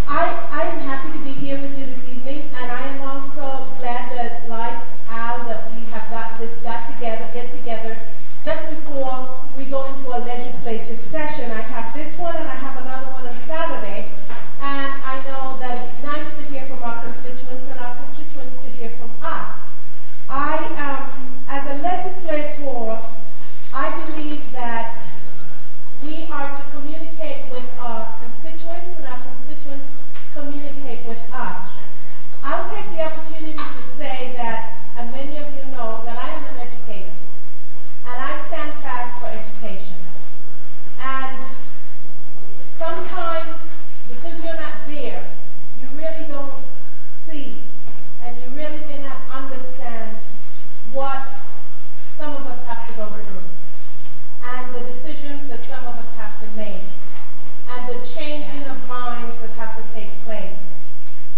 I am happy to be here with you this evening, and I am also glad that, like Al, that we have get together just before we go into a legislative session. I have this one and I have another one on Saturday, and I know that it's nice to hear from our constituents and our constituents to hear from us. As a legislator, I believe that we are to communicate with our constituents and our constituents communicate with us. I'll take the opportunity to say that, and many of you know, that I am an educator, and I stand fast for education. And sometimes, because you're not there, you really don't see, and you really may not understand what some of us have to go through, and the decisions that some of us have to make, and the changing of minds that have to take place,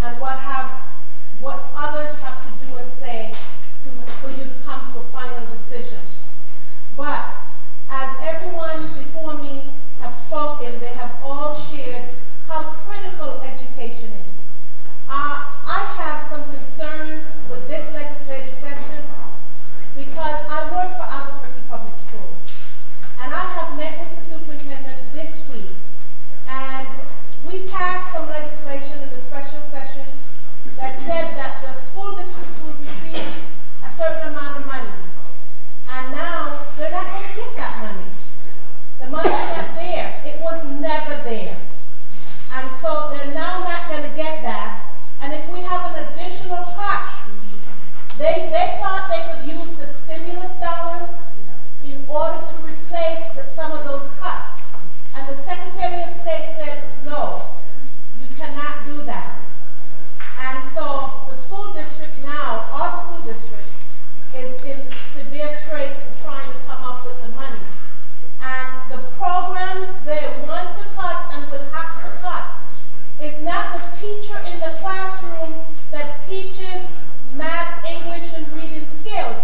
and what others have to do and say for you to come to a final decision. But as everyone before me have spoken, they have all shared how critical education is. I have some concerns with this legislative session because I work for Albuquerque Public Schools, and I have met with the superintendent this week, and we passed some legislation in the special session that said that the school district will receive a certain amount of money, and now they're not going to get that money. The money is not there. It was never there. And so they're now not going to get that. And if we have an additional cut, they thought they could use the stimulus dollars in order to replace some of those cuts. And the Secretary of State said, no, you cannot do that. And so the school district now, our school district, is in severe straits in trying to come up with the money. And the programs they want to cut and will have to cut is not the teacher in the classroom that teaches math, English, and reading skills.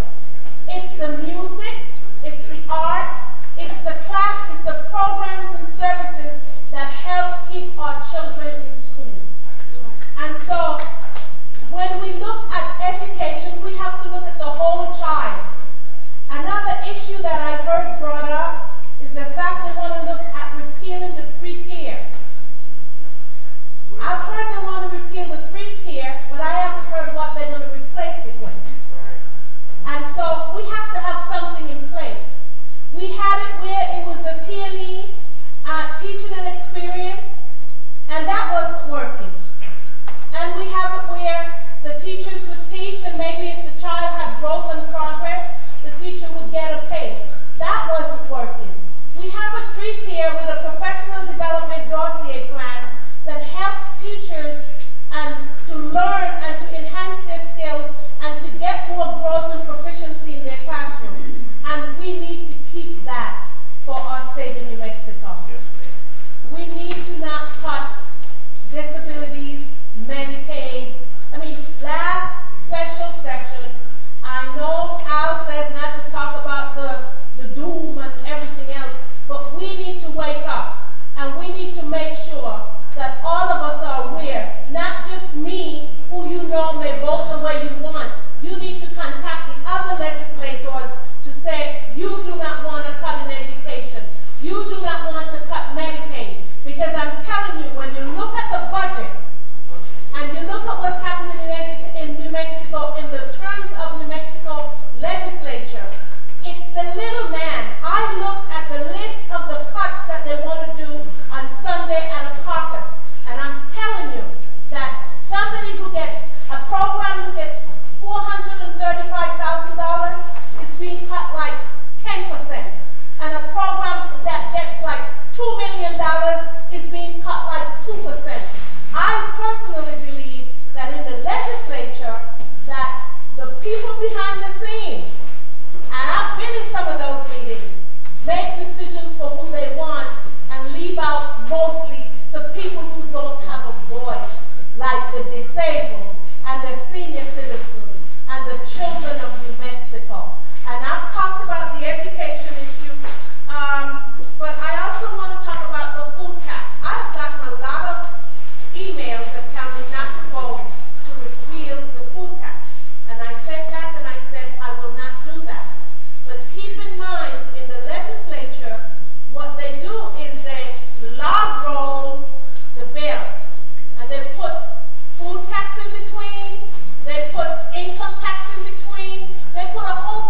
It's the music, it's the art, it's the class, it's the programs and services that help keep our children in school. And so when we look at education, we have to look at the whole child. Another issue that I heard brought up is the fact they want to look at repealing the free tier. I've heard they want to repeal the free tier, but I haven't heard what they're going to replace it with. And so we have to have something in place. We had it where it was a T&E, teaching and experience, and that wasn't working. And we have it where the teachers would teach, and maybe if the child had growth and progress, the teacher would get a pay. That wasn't working. We have a three-tier with a professional development dossier plan that helps teachers to learn and to enhance their skills and to get more growth and proficiency in their classroom. And we need to keep that for our state in New Mexico. Yes, we need to not cut disabilities, Medicaid. I mean, last special session, I know Al says not to talk about the doom and everything else, but we need to wake up and we need to make sure that all of us are aware, not just me, who you know may vote the way you want. You need to contact the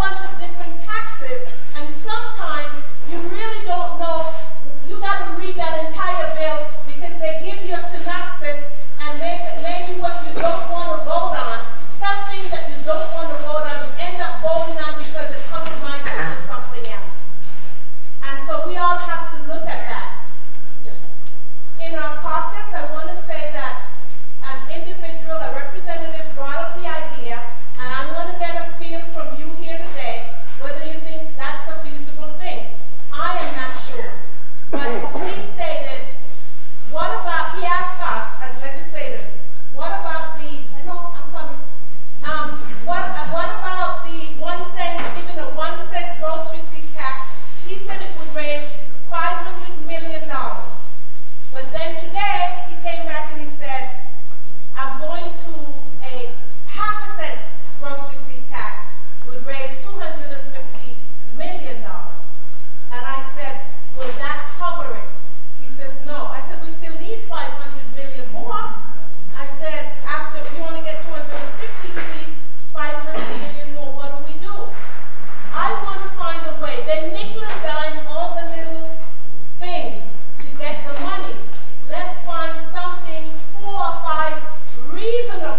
bunch of different taxes, and sometimes you really don't know. You got to read that entire bill because they give you a synopsis and maybe what you don't want to vote on, something that you don't want to vote on, you end up voting on because it compromises with something else. And so we all have to look at that. In our process, I want to say that an individual, a representative brought up the idea, and I want to get a feel from you here today whether you think that's a feasible thing. I am not sure. But he stated, what about, he asked us as legislators, what about the, I know, I'm coming, what about the 1 cent, even a 1 cent grocery fee tax? He said it would raise $500 million. But then today, he came back and he said, I'm going to a 0.5 cent grocery fee tax would raise $250 million. And I said, will that cover it? He says, no. I said, we still need 500 million more. I said, after you only get 250, you need 500 million more. What do we do? I want to find a way. They nickel and dime all the little things to get the money. Let's find something 4 or 5 reasonable